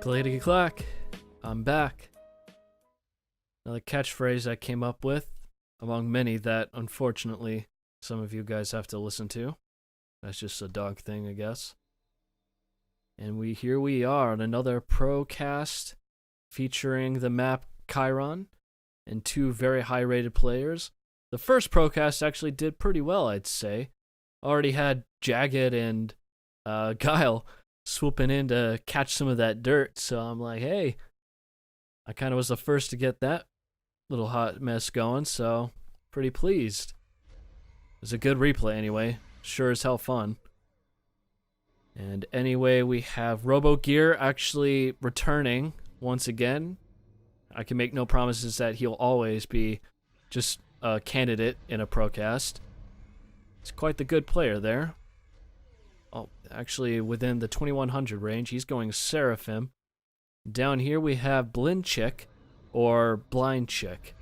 Clickety clack, I'm back. Another catchphrase I came up with, among many that unfortunately some of you guys have to listen to. That's just a dog thing, I guess. And here we are on another Procast featuring the map Chiron and two very high rated players. The first Procast actually did pretty well, I'd say. Already had Jagged and Guile swooping in to catch some of that dirt, so I'm like, hey, I kind of was the first to get that little hot mess going, so pretty pleased. It was a good replay anyway, sure as hell fun. And anyway, we have Robogear actually returning once again. I can make no promises that he'll always be just a candidate in a Procast. He's quite the good player there. Oh, actually within the 2100 range, he's going Seraphim. Down here we have BLINChIk or BLInChIk.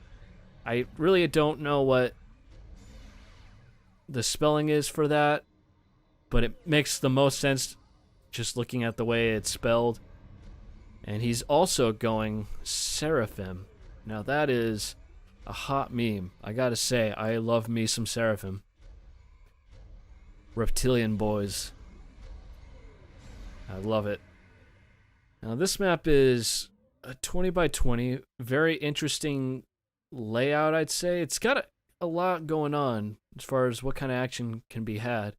I really don't know what the spelling is for that, but it makes the most sense just looking at the way it's spelled. And he's also going Seraphim. Now that is a hot meme. I gotta say, I love me some Seraphim. Reptilian boys. I love it. Now this map is a 20 by 20, very interesting layout, I'd say. It's got a lot going on as far as what kind of action can be had.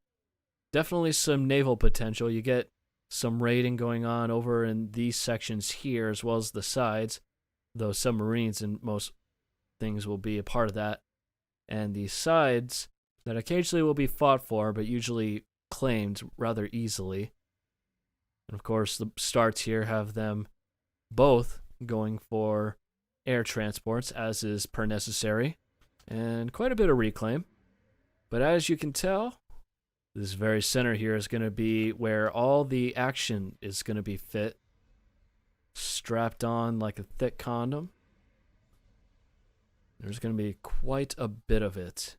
Definitely some naval potential. You get some raiding going on over in these sections here as well as the sides, though submarines and most things will be a part of that. And the sides that occasionally will be fought for, but usually claimed rather easily. And of course, the starts here have them both going for air transports, as is per necessary, and quite a bit of reclaim. But as you can tell, this very center here is going to be where all the action is going to be fit, strapped on like a thick condom. There's going to be quite a bit of it.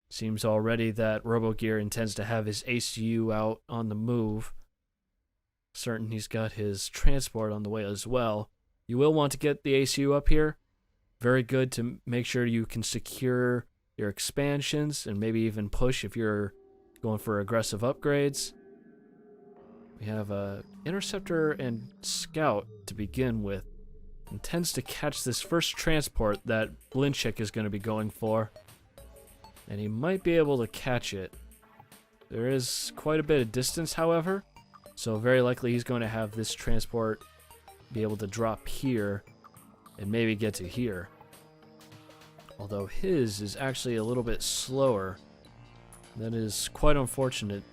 Seems already that Robogear intends to have his ACU out on the move. Certain he's got his transport on the way as well. You will want to get the ACU up here. Very good to make sure you can secure your expansions and maybe even push if you're going for aggressive upgrades. We have a interceptor and scout to begin with. Intends to catch this first transport that BLINChIk is going to be going for. And he might be able to catch it. There is quite a bit of distance, however, so very likely he's going to have this transport be able to drop here and maybe get to here. Although his is actually a little bit slower. That is quite unfortunate.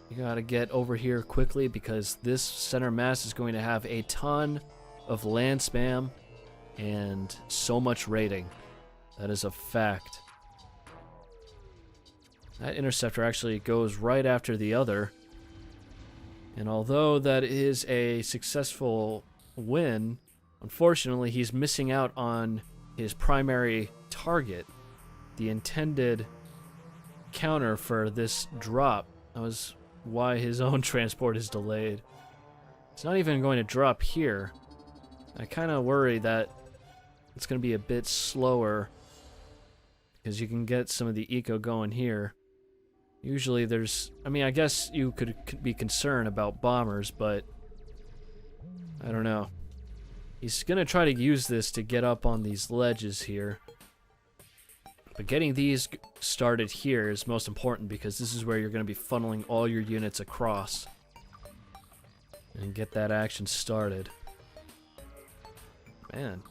You gotta get over here quickly because this center mass is going to have a ton of land spam and so much raiding. That is a fact. That interceptor actually goes right after the other. And although that is a successful win, unfortunately he's missing out on his primary target, the intended counter for this drop. That was why his own transport is delayed. It's not even going to drop here. I kind of worry that it's going to be a bit slower because you can get some of the eco going here. Usually there's, I mean, I guess you could be concerned about bombers, but I don't know. He's going to try to use this to get up on these ledges here. But getting these started here is most important because this is where you're going to be funneling all your units across and get that action started. Man.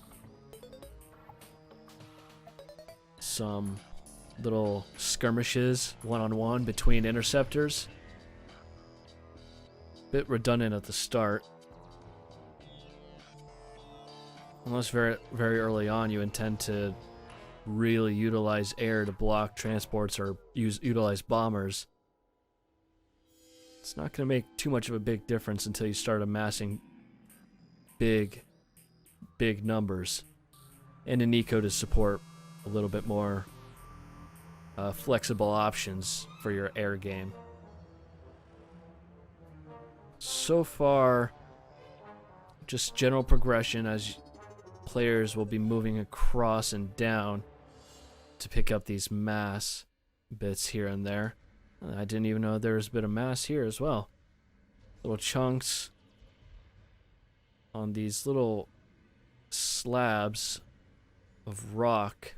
Some little skirmishes one-on-one between interceptors. Bit redundant at the start. Unless very early on you intend to really utilize air to block transports or utilize bombers. It's not going to make too much of a big difference until you start amassing big numbers and an eco to support a little bit more flexible options for your air game. So far, just general progression as players will be moving across and down to pick up these mass bits here and there. I didn't even know there was a bit of mass here as well. Little chunks on these little slabs of rock.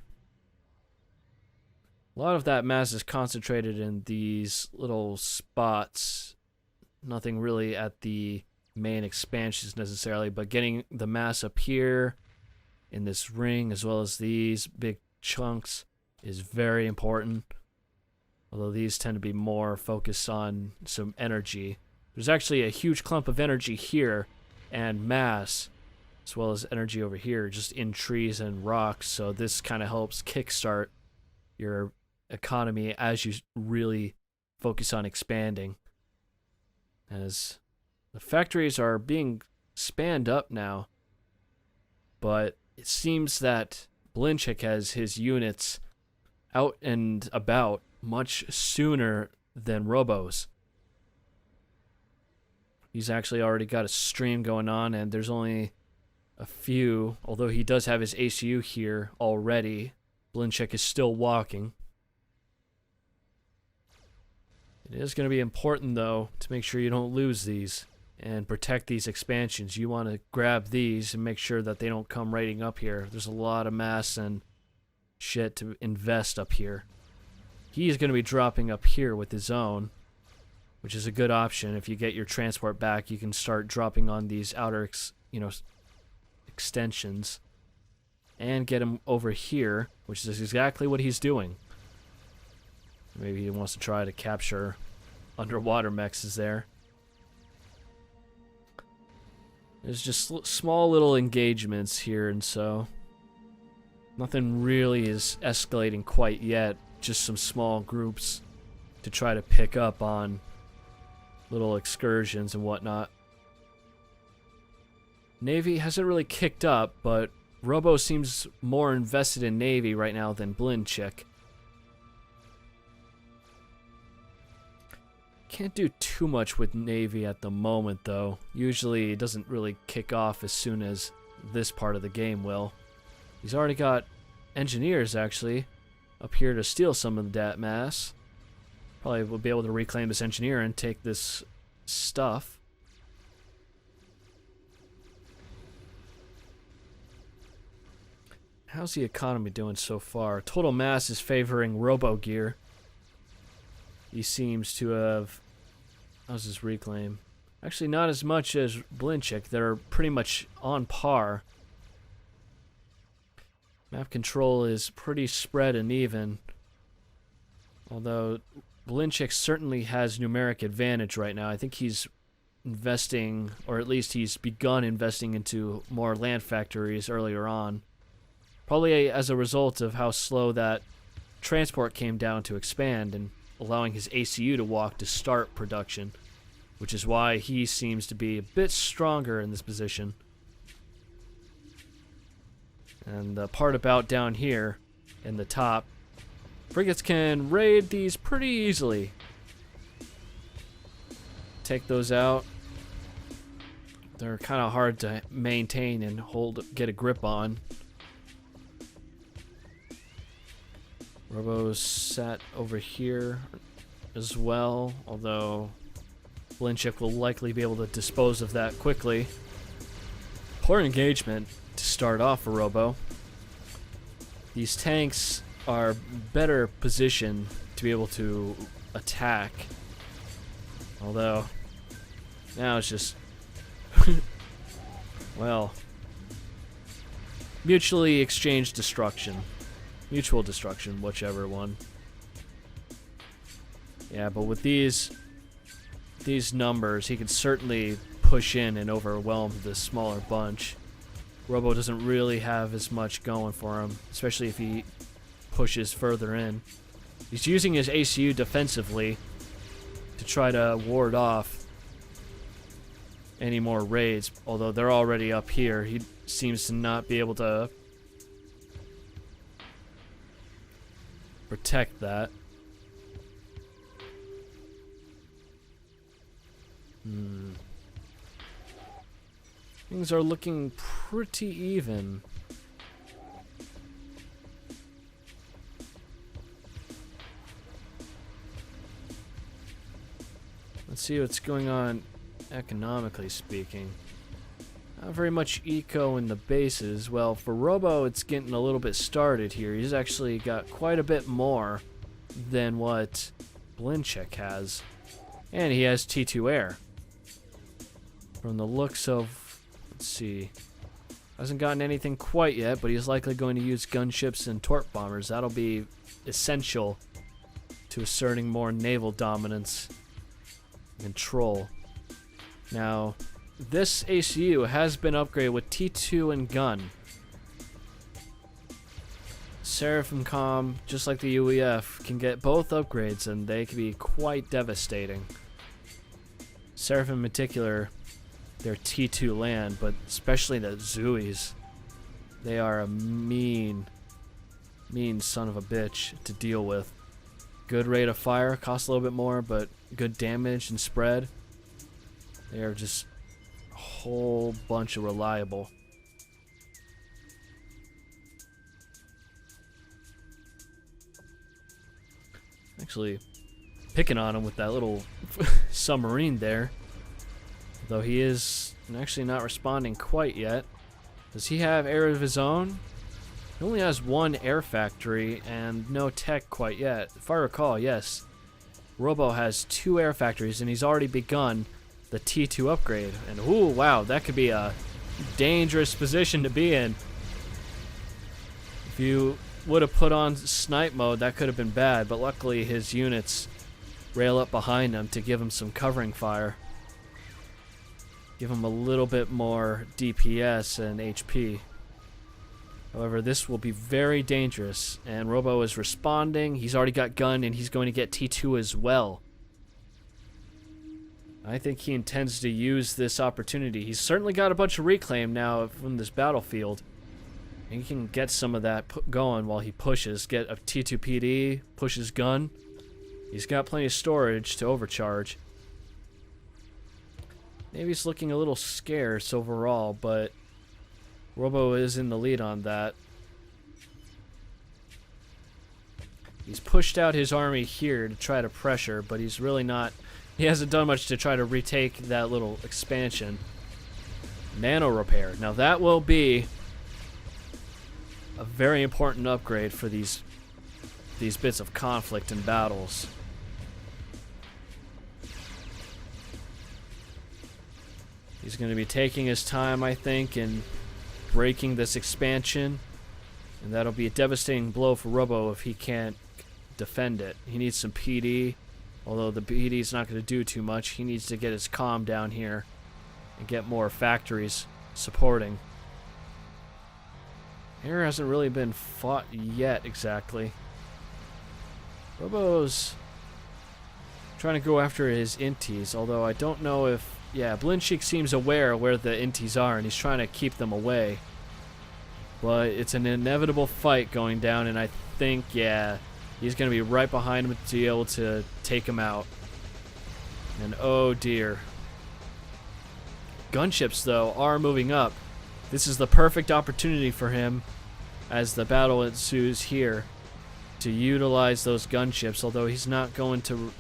A lot of that mass is concentrated in these little spots. Nothing really at the main expansions necessarily, but getting the mass up here in this ring as well as these big chunks is very important. Although these tend to be more focused on some energy. There's actually a huge clump of energy here and mass as well as energy over here just in trees and rocks, so this kind of helps kickstart your economy as you really focus on expanding. As the factories are being spanned up now, but it seems that BLINCHIK has his units out and about much sooner than Robo's. He's actually already got a stream going on, and there's only a few, although he does have his ACU here already. BLINCHIK is still walking. It is going to be important, though, to make sure you don't lose these and protect these expansions. You want to grab these and make sure that they don't come raiding up here. There's a lot of mass and shit to invest up here. He's going to be dropping up here with his own, which is a good option. If you get your transport back, you can start dropping on these outer, extensions and get him over here, which is exactly what he's doing. Maybe he wants to try to capture underwater mechs is there. There's just small little engagements here, and so nothing really is escalating quite yet. Just some small groups to try to pick up on little excursions and whatnot. Navy hasn't really kicked up, but Robo seems more invested in Navy right now than BLINCHIK. Can't do too much with Navy at the moment, though. Usually it doesn't really kick off as soon as this part of the game will. He's already got engineers, actually, up here to steal some of that mass. Probably will be able to reclaim this engineer and take this stuff. How's the economy doing so far? Total mass is favoring Robogear. He seems to have... How's his reclaim? Actually, not as much as BLINCHIK. They're pretty much on par. Map control is pretty spread and even. Although BLINCHIK certainly has numeric advantage right now. I think he's investing, or at least he's begun investing into more land factories earlier on. Probably as a result of how slow that transport came down to expand and allowing his ACU to walk to start production, which is why he seems to be a bit stronger in this position. And the part about down here in the top, frigates can raid these pretty easily. Take those out. They're kind of hard to maintain and get a grip on. Robo's sat over here as well, although BLINCHIK will likely be able to dispose of that quickly. Poor engagement to start off for Robo. These tanks are better positioned to be able to attack, although now it's just well, mutually exchanged destruction. Mutual destruction, whichever one. Yeah, but with these numbers, he can certainly push in and overwhelm this smaller bunch. Robo doesn't really have as much going for him, especially if he pushes further in. He's using his ACU defensively to try to ward off any more raids, although they're already up here. He seems to not be able to protect that. Things are looking pretty even. Let's see what's going on economically speaking. Not very much eco in the bases. Well, for Robo, it's getting a little bit started here. He's actually got quite a bit more than what BLInChIk has. And he has T2 air. From the looks of, let's see, hasn't gotten anything quite yet, but he's likely going to use gunships and torp bombers. That'll be essential to asserting more naval dominance and control. Now, this ACU has been upgraded with T2 and gun. Seraphim Com, just like the UEF, can get both upgrades and they can be quite devastating. Seraphim in particular, their T2 land, but especially the Zooies. They are a mean son of a bitch to deal with. Good rate of fire, costs a little bit more, but good damage and spread. They are just a whole bunch of reliable. Actually, picking on him with that little submarine there. Though he is actually not responding quite yet. Does he have air of his own? He only has one air factory and no tech quite yet. If I recall, yes. Robo has 2 air factories and he's already begun the T2 upgrade. And ooh, wow, that could be a dangerous position to be in. If you would have put on snipe mode, that could have been bad, but luckily his units rail up behind him to give him some covering fire. Give him a little bit more DPS and HP. However, this will be very dangerous, and Robo is responding. He's already got gun, and he's going to get T2 as well. I think he intends to use this opportunity. He's certainly got a bunch of reclaim now from this battlefield. And he can get some of that going while he pushes. Get a T2 PD, push his gun. He's got plenty of storage to overcharge. Maybe he's looking a little scarce overall, but Robo is in the lead on that. He's pushed out his army here to try to pressure, but he's really not... He hasn't done much to try to retake that little expansion. Nano repair. Now that will be a very important upgrade for these bits of conflict and battles. He's going to be taking his time, I think, in breaking this expansion, and that'll be a devastating blow for Robo if he can't defend it. He needs some PD, although the PD is not going to do too much. He needs to get his comm down here and get more factories supporting. Air hasn't really been fought yet, exactly. Robo's trying to go after his inties, although I don't know if... Yeah, BLInChIk seems aware where the inties are, and he's trying to keep them away. But it's an inevitable fight going down, and I think, yeah, he's going to be right behind him to be able to take him out. And oh dear. Gunships, though, are moving up. This is the perfect opportunity for him, as the battle ensues here, to utilize those gunships, although he's not going to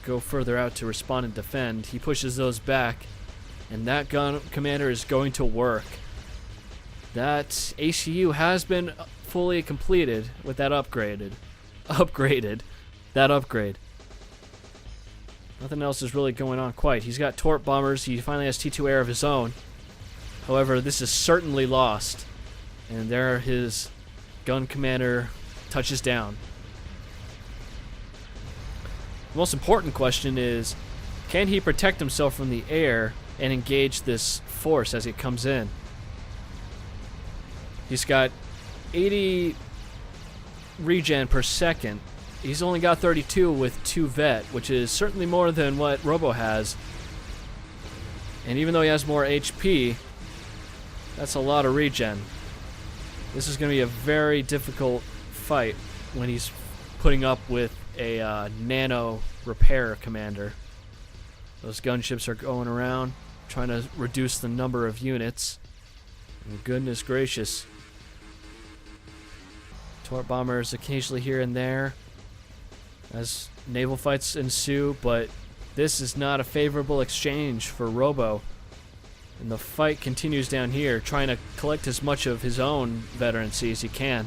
go further out to respond and defend. He pushes those back, and that gun commander is going to work. That ACU has been fully completed with that upgrade. Nothing else is really going on quite. He's got torp bombers. He finally has T2 air of his own. However, this is certainly lost, and there his gun commander touches down. The most important question is, can he protect himself from the air and engage this force as it comes in? He's got 80 regen per second. He's only got 32 with 2 vet, which is certainly more than what Robo has. And even though he has more HP, that's a lot of regen. This is going to be a very difficult fight when he's putting up with a nano repair commander. Those gunships are going around. trying to reduce the number of units. And goodness gracious. Torp bombers occasionally here and there as naval fights ensue, but this is not a favorable exchange for Robo. And the fight continues down here, trying to collect as much of his own veterancy as he can.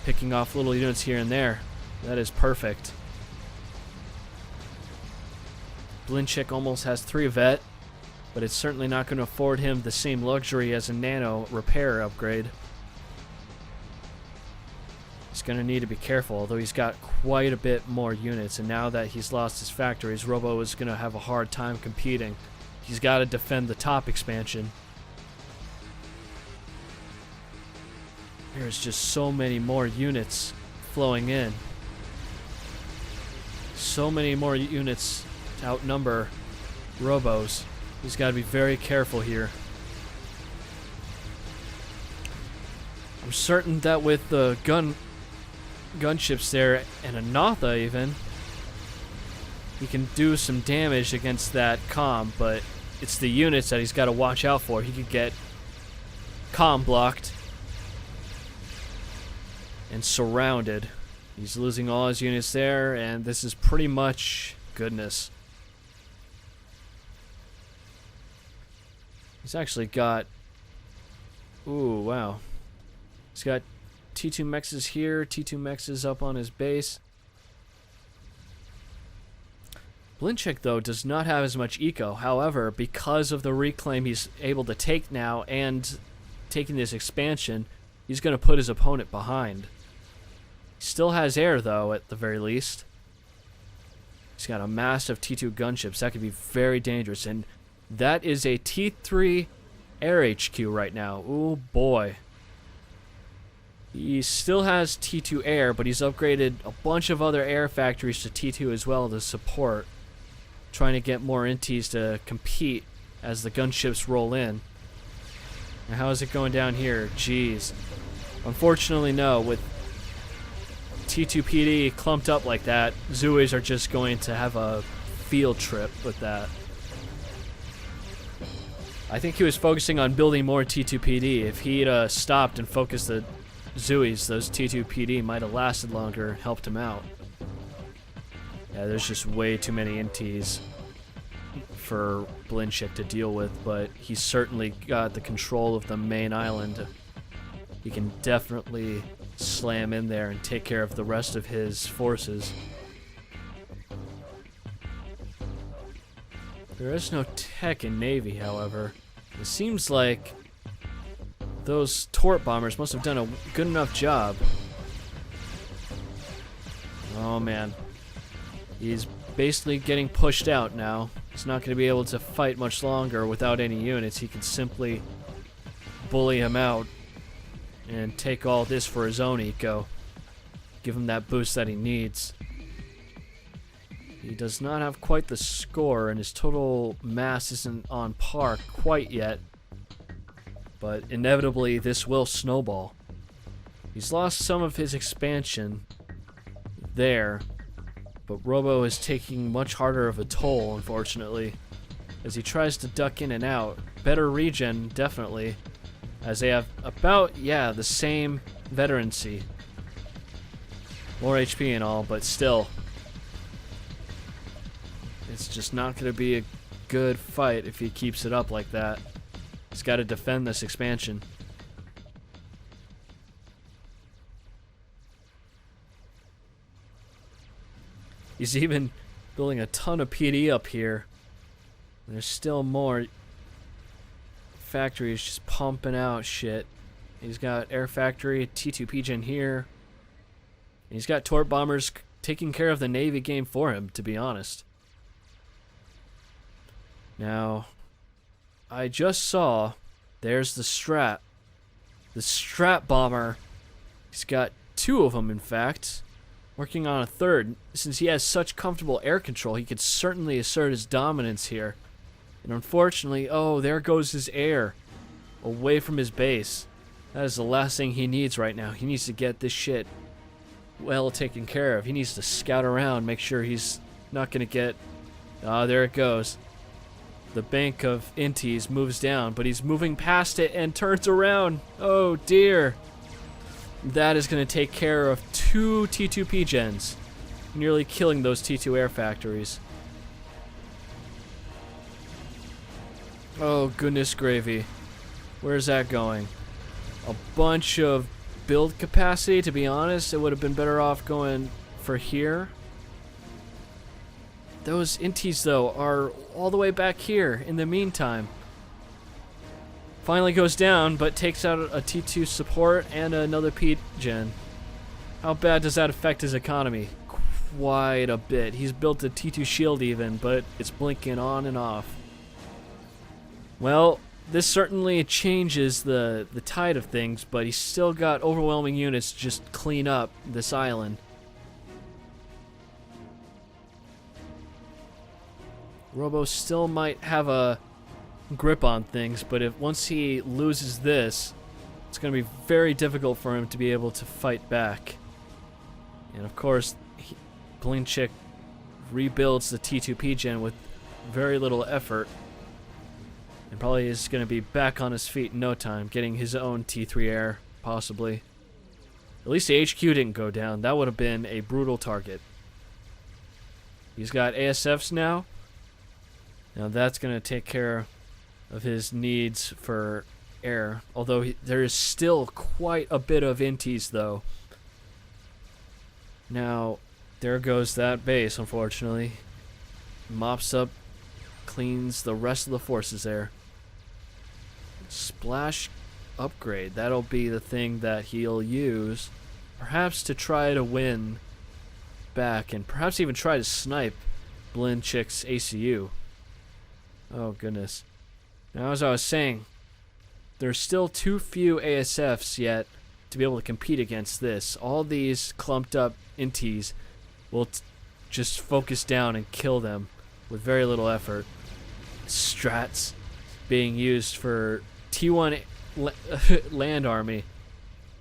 Picking off little units here and there. That is perfect. BLINCHIK almost has 3 vet, but it's certainly not going to afford him the same luxury as a nano repair upgrade. He's going to need to be careful, although he's got quite a bit more units, and now that he's lost his factories, Robo is going to have a hard time competing. He's got to defend the top expansion. There's just so many more units flowing in. So many more units to outnumber Robos. He's got to be very careful here. I'm certain that with the gunships there, and a Natha even, he can do some damage against that comm, but it's the units that he's got to watch out for. He could get comm blocked and surrounded. He's losing all his units there, and this is pretty much goodness. He's actually got... Ooh, wow. He's got T2 mexes here, T2 mexes up on his base. BLINCHIK, though, does not have as much eco. However, because of the reclaim he's able to take now and taking this expansion, he's going to put his opponent behind. He still has air, though, at the very least. He's got a massive T2 gunships. That could be very dangerous. And that is a T3 air HQ right now. Ooh, boy. He still has T2 air, but he's upgraded a bunch of other air factories to T2 as well to support. Trying to get more inties to compete as the gunships roll in. Now, how is it going down here? Jeez. Unfortunately, no. With T2PD clumped up like that, Zuis are just going to have a field trip with that. I think he was focusing on building more T2PD. If he'd stopped and focused the Zuis, those T2PD might have lasted longer and helped him out. Yeah, there's just way too many inties for BLINCHIK to deal with, but he's certainly got the control of the main island. He can definitely slam in there and take care of the rest of his forces. There is no tech in Navy, however. It seems like those Torp bombers must have done a good enough job. Oh man. He's basically getting pushed out now. He's not going to be able to fight much longer without any units. He can simply bully him out and take all this for his own eco. Give him that boost that he needs. He does not have quite the score, and his total mass isn't on par quite yet. But inevitably, this will snowball. He's lost some of his expansion there, but Robo is taking much harder of a toll, unfortunately, as he tries to duck in and out. Better regen, definitely, as they have about, yeah, the same veterancy. More HP and all, but still, it's just not going to be a good fight if he keeps it up like that. He's got to defend this expansion. He's even building a ton of PD up here. There's still more factories just pumping out shit. He's got air factory, T2 PGen here. He's got Torp bombers taking care of the Navy game for him, to be honest. Now, I just saw, there's the Strat. The Strat bomber. He's got 2 of them, in fact. Working on a 3rd. Since he has such comfortable air control, he could certainly assert his dominance here. And unfortunately, oh, there goes his air. Away from his base. That is the last thing he needs right now. He needs to get this shit well taken care of. He needs to scout around, make sure he's not going to get... Ah, there it goes. the bank of inties moves down, but he's moving past it and turns around. Oh dear. That is going to take care of 2 T2P gens, nearly killing those T2 air factories. Oh goodness gravy. Where's that going? A bunch of build capacity, to be honest. It would have been better off going for here. Those inties, though, are all the way back here in the meantime. Finally goes down, but takes out a T2 support and another P gen. How bad does that affect his economy? Quite a bit. He's built a T2 shield even, but it's blinking on and off. Well, this certainly changes the tide of things, but he's still got overwhelming units to just clean up this island. Robo still might have a grip on things, but once he loses this, it's going to be very difficult for him to be able to fight back. And of course, BLInChIk rebuilds the T2P gen with very little effort, and probably is going to be back on his feet in no time, getting his own T3 air, possibly. At least the HQ didn't go down. That would have been a brutal target. He's got ASFs now. Now that's going to take care of his needs for air. Although there is still quite a bit of inties, though. Now, there goes that base, unfortunately. Mops up, cleans the rest of the forces there. Splash upgrade. That'll be the thing that he'll use, perhaps to try to win back, and perhaps even try to snipe BLInChIk's ACU. Oh goodness. Now, as I was saying, there's still too few ASFs yet to be able to compete against this. All these clumped up inties will just focus down and kill them with very little effort. Strats being used for T1 land army.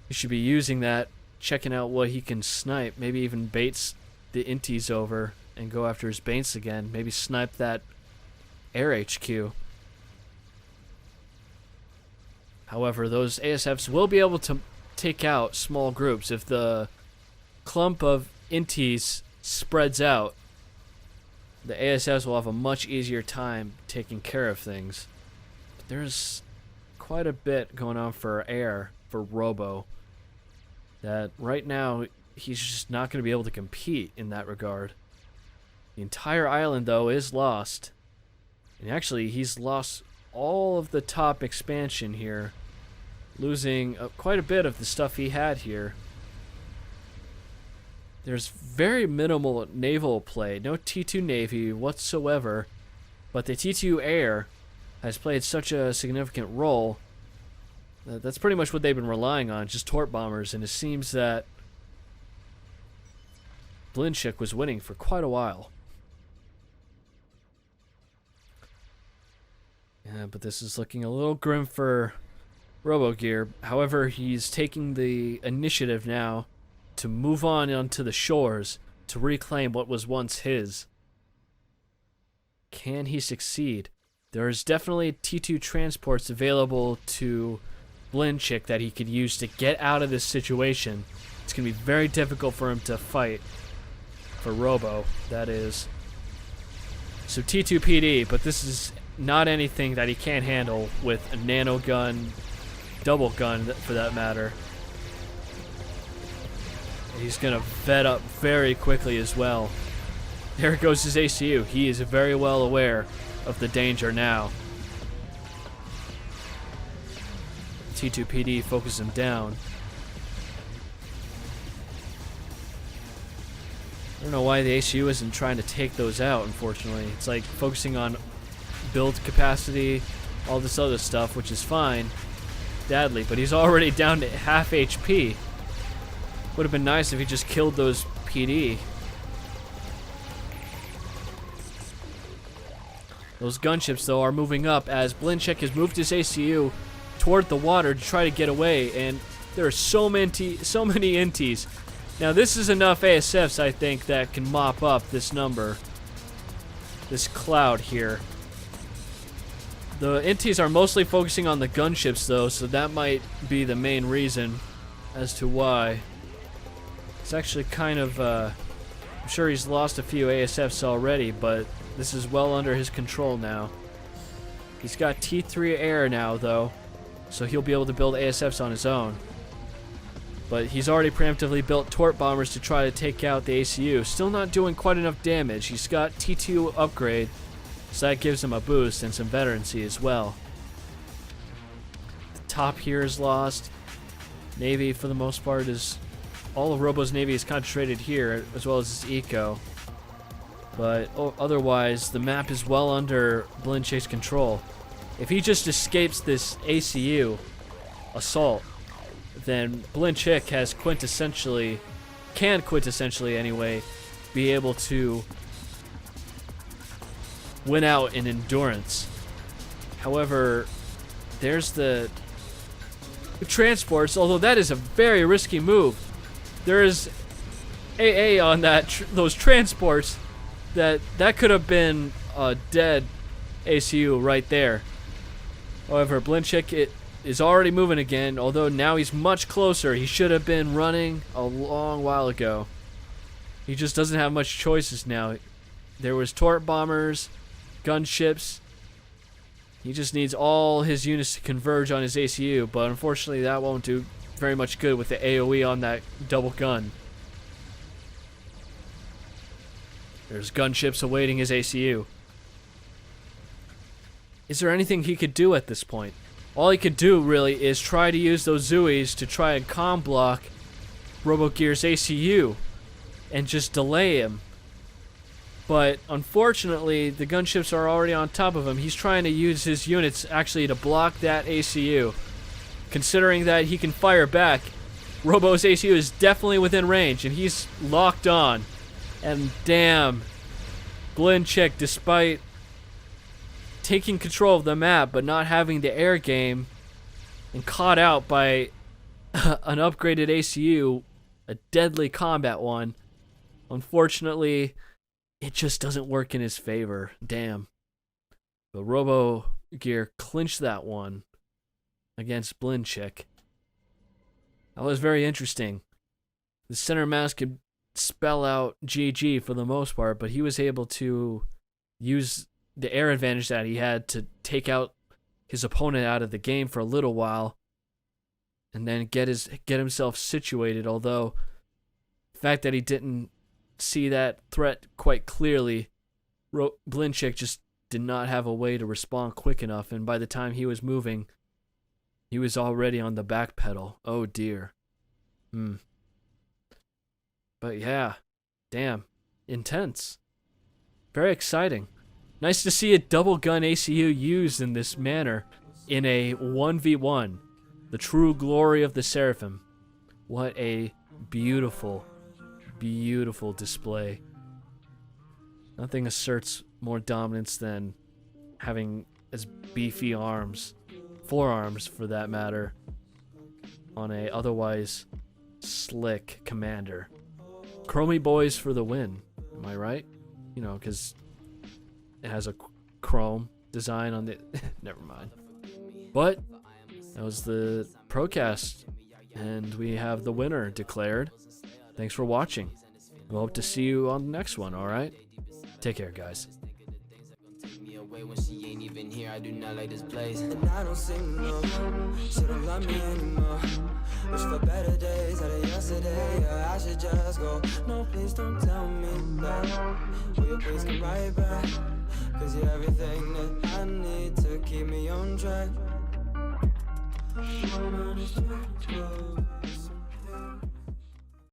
He should be using that, checking out what he can snipe. Maybe even baits the inties over and go after his baits again. Maybe snipe that air HQ. However, those ASFs will be able to take out small groups. If the clump of inties spreads out, the ASFs will have a much easier time taking care of things. But there's quite a bit going on for air for Robo, that right now he's just not going to be able to compete in that regard. The entire island, though, is lost. And actually, he's lost all of the top expansion here, losing quite a bit of the stuff he had here. There's very minimal naval play, no T2 Navy whatsoever, but the T2 Air has played such a significant role that that's pretty much what they've been relying on, just torp bombers, and it seems that BLInChIk was winning for quite a while. Yeah, but this is looking a little grim for Robogear. However, he's taking the initiative now to move on onto the shores to reclaim what was once his. Can he succeed? There is definitely T2 transports available to BLInChIk that he could use to get out of this situation. It's going to be very difficult for him to fight for Robo, that is. So T2 PD, but this is not anything that he can't handle with a nano gun, double gun for that matter. He's going to vet up very quickly as well. There goes his ACU. He is very well aware of the danger now. T2 PD focuses him down. I don't know why the ACU isn't trying to take those out, unfortunately. It's like focusing on build capacity, all this other stuff, which is fine, badly, but he's already down to half HP. Would have been nice if he just killed those PD. Those gunships, though, are moving up as BLInChIk has moved his ACU toward the water to try to get away, and there are so many inties. Now, this is enough ASFs, I think, that can mop up this number, this cloud here. The inties are mostly focusing on the gunships though, so that might be the main reason as to why. It's actually kind of, I'm sure he's lost a few ASFs already, but this is well under his control now. He's got T3 air now though, so he'll be able to build ASFs on his own. But he's already preemptively built torp bombers to try to take out the ACU. Still not doing quite enough damage. He's got T2 upgrade, so that gives him a boost and some veterancy as well. The top here is lost. Navy, for the most part, is... all of Robo's Navy is concentrated here, as well as his eco. But otherwise, the map is well under BLINCHIK's control. If he just escapes this ACU assault, then BLINCHIK has can quintessentially anyway, be able to win out in endurance. However, there's the transports, although that is a very risky move. There is AA on those transports that could have been a dead ACU right there. However, BLINCHIK is already moving again, although now he's much closer. He should have been running a long while ago. He just doesn't have much choices now. There was torp bombers, gunships. He just needs all his units to converge on his ACU, but unfortunately that won't do very much good with the AoE on that double gun. There's gunships awaiting his ACU. Is there anything he could do at this point? All he could do, really, is try to use those Zooies to try and comm block Robogear's ACU and just delay him. But unfortunately, the gunships are already on top of him. He's trying to use his units actually to block that ACU. Considering that he can fire back, Robo's ACU is definitely within range, and he's locked on. And damn, BLINCHIK, despite taking control of the map but not having the air game and caught out by an upgraded ACU, a deadly combat one, unfortunately it just doesn't work in his favor. Damn. But Robogear clinched that one against BLINCHIK. That was very interesting. The center mass could spell out GG for the most part, but he was able to use the air advantage that he had to take out his opponent out of the game for a little while and then get himself situated, although the fact that he didn't see that threat quite clearly, BLINCHIK just did not have a way to respond quick enough, and by the time he was moving, he was already on the back pedal. Oh dear. But yeah, damn, intense. Very exciting. Nice to see a double gun ACU used in this manner in a 1v1. The true glory of the Seraphim. What a beautiful, beautiful display. Nothing asserts more dominance than having as beefy arms, forearms for that matter, on a otherwise slick commander. Chromie boys for the win. Am I right? You know, because it has a chrome design on the... Never mind. But that was the Procast, and we have the winner declared. Thanks for watching. I hope to see you on the next one, alright? Take care, guys. When she ain't even here, I do not like this place. And I don't sing no, she don't love me anymore. Wish for better days out of yesterday. Yeah, I should just go. No, please don't tell me that. Will you please come right back? Cause you're everything that I need to keep me on track.